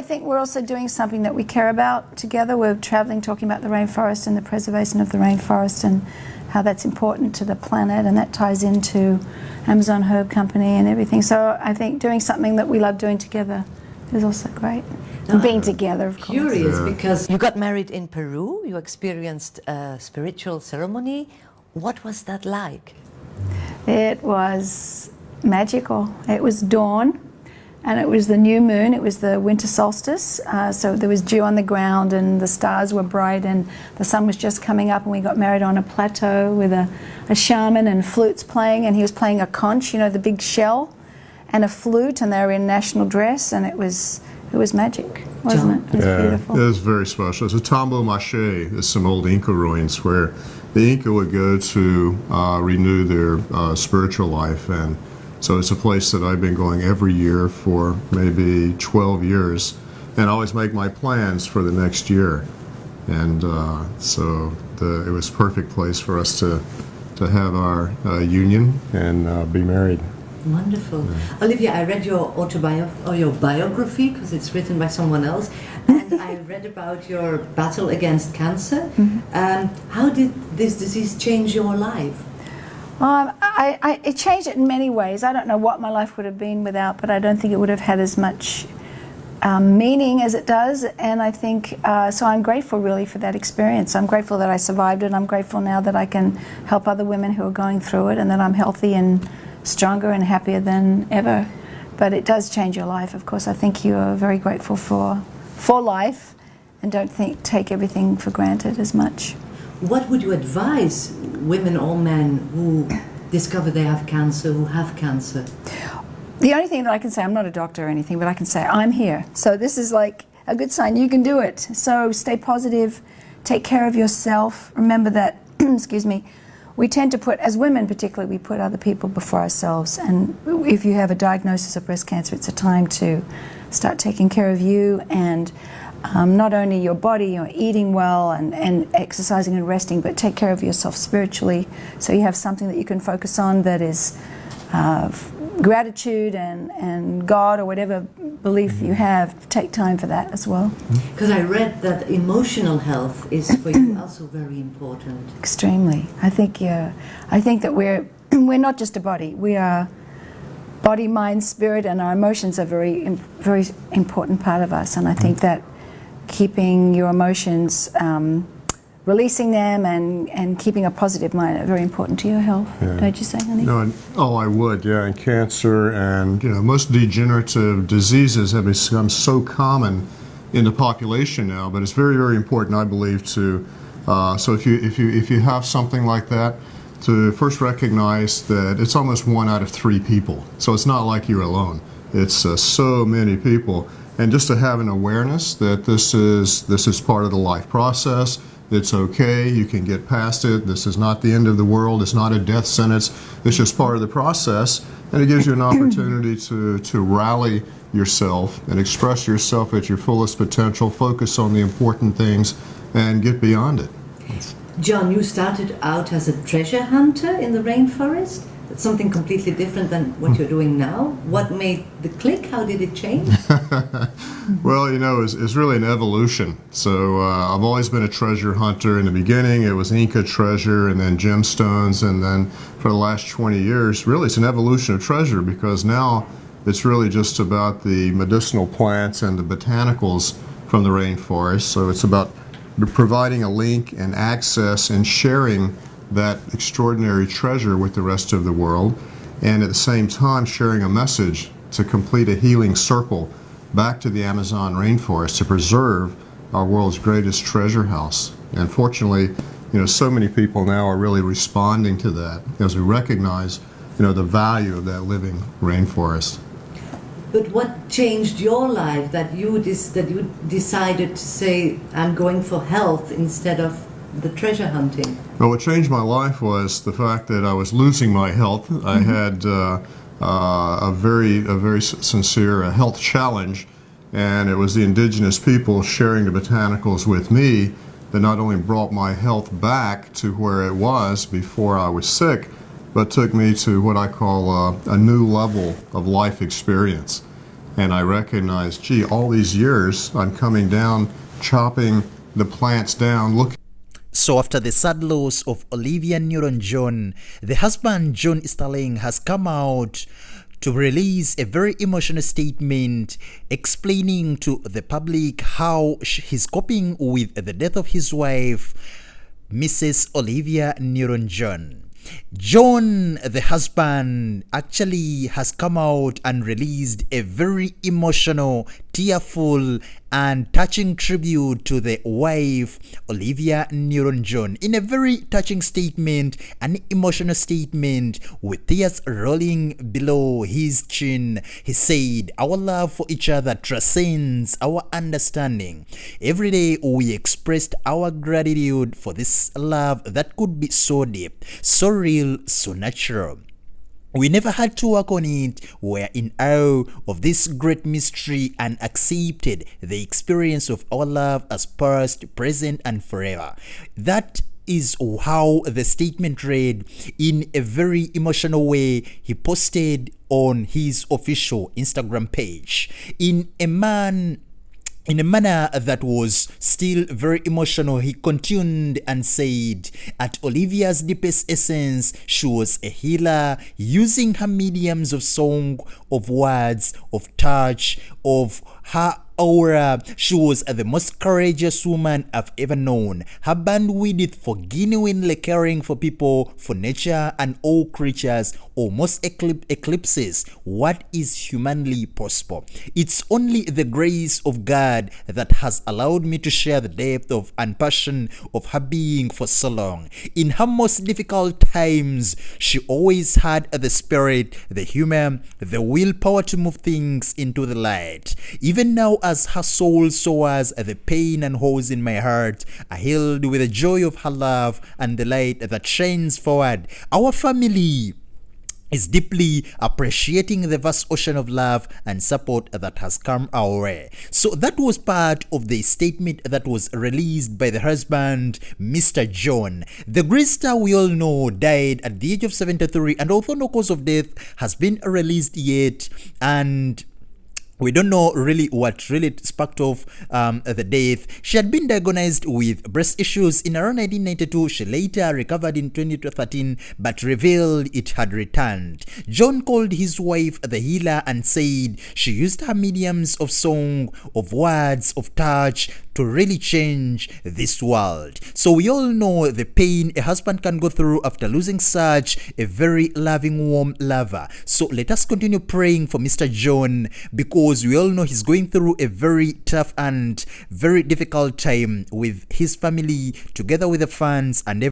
I think we're also doing something that we care about together. We're traveling, talking about the rainforest and the preservation of the rainforest and how that's important to the planet, and that ties into Amazon Herb Company and everything. So I think doing something that we love doing together is also great. And being together, of course. Curious, because you got married in Peru, you experienced a spiritual ceremony. What was that like? It was magical. It was dawn, and it was the new moon. It was the winter solstice, so there was dew on the ground and the stars were bright and the sun was just coming up, and we got married on a plateau with a shaman and flutes playing, and he was playing a conch, you know, the big shell, and a flute, and they were in national dress, and it was magic, wasn't it? It was beautiful. It was very special. It's a Tambo Mache. There's some old Inca ruins where the Inca would go to renew their spiritual life, and so it's a place that I've been going every year for maybe 12 years, and I always make my plans for the next year. And so it was a perfect place for us to have our union and be married. Wonderful. Yeah. Olivia, I read your your biography, because it's written by someone else, and I read about your battle against cancer. How did this disease change your life? It changed it in many ways. I don't know what my life would have been without, but I don't think it would have had as much meaning as it does. And I think, so I'm grateful really for that experience. I'm grateful that I survived it. I'm grateful now that I can help other women who are going through it, and that I'm healthy and stronger and happier than ever. But it does change your life, of course. I think you are very grateful for life, and don't take everything for granted as much. What would you advise women or men who discover they have cancer, who have cancer? The only thing that I can say, I'm not a doctor or anything, but I can say I'm here. So this is like a good sign. You can do it. So stay positive, take care of yourself. Remember that, excuse me, we tend to put, as women particularly, we put other people before ourselves. And if you have a diagnosis of breast cancer, it's a time to start taking care of you, and not only your body, you're eating well and exercising and resting, but take care of yourself spiritually, so you have something that you can focus on that is gratitude and God, or whatever belief you have. Take time for that as well. Because I read that emotional health is for you also very important. Extremely. I think that we're not just a body. We are body, mind, spirit, and our emotions are very important part of us. And I think that keeping your emotions, releasing them, and keeping a positive mind are very important to your health. Yeah. Don't you say, honey? No, I would, yeah. And cancer and most degenerative diseases have become so common in the population now, but it's very, very important, I believe, to so if you have something like that, to first recognize that it's almost 1 out of 3 people. So it's not like you're alone. It's so many people. And just to have an awareness that this is part of the life process. It's okay, you can get past it. This is not the end of the world. It's not a death sentence. It's just part of the process. And it gives you an opportunity to rally yourself and express yourself at your fullest potential, focus on the important things, and get beyond it. John, you started out as a treasure hunter in the rainforest. It's something completely different than what you're doing now. What made the click? How did it change? Well, it's really an evolution. So I've always been a treasure hunter. In the beginning, it was Inca treasure and then gemstones. And then for the last 20 years, really it's an evolution of treasure, because now it's really just about the medicinal plants and the botanicals from the rainforest. So it's about providing a link and access and sharing that extraordinary treasure with the rest of the world, and at the same time sharing a message to complete a healing circle back to the Amazon rainforest to preserve our world's greatest treasure house. And fortunately, so many people now are really responding to that as we recognize, the value of that living rainforest. But what changed your life that you decided to say, I'm going for health instead of the treasure hunting? Well, what changed my life was the fact that I was losing my health. I had a very sincere health challenge, and it was the indigenous people sharing the botanicals with me that not only brought my health back to where it was before I was sick, but took me to what I call a new level of life experience. And I recognized, gee, all these years I'm coming down, chopping the plants down, looking. So after the sad loss of Olivia Newton-John, the husband John Easterling has come out to release a very emotional statement explaining to the public how he's coping with the death of his wife, Mrs. Olivia Newton-John. John, the husband, actually has come out and released a very emotional, tearful, and touching tribute to the wife, Olivia Newton-John, in a very touching statement, an emotional statement with tears rolling below his chin. He said, "Our love for each other transcends our understanding. Every day we expressed our gratitude for this love that could be so deep, so real, so natural. We never had to work on it. We're in awe of this great mystery and accepted the experience of our love as past, present, and forever." That is how the statement read in a very emotional way. He posted on his official Instagram page in a manner that was still very emotional. He continued and said, "At Olivia's deepest essence, she was a healer, using her mediums of song, of words, of touch, of her aura. She was the most courageous woman I've ever known. Her bandwidth for genuinely caring for people, for nature and all creatures, almost eclipses what is humanly possible. It's only the grace of God that has allowed me to share the depth of and passion of her being for so long. In her most difficult times, she always had the spirit, the humor, the willpower to move things into the light. Even now, as her soul soars, the pain and holes in my heart are healed with the joy of her love and the light that shines forward. Our family is deeply appreciating the vast ocean of love and support that has come our way." So that was part of the statement that was released by the husband, Mr. John. The great star, we all know, died at the age of 73, and although no cause of death has been released yet, and we don't know really what really sparked off the death. She had been diagnosed with breast issues in around 1992. She later recovered in 2013, but revealed it had returned. John called his wife the healer and said she used her mediums of song, of words, of touch to really change this world. So we all know the pain a husband can go through after losing such a very loving, warm lover. So let us continue praying for Mr. John, because we all know he's going through a very tough and very difficult time with his family, together with the fans and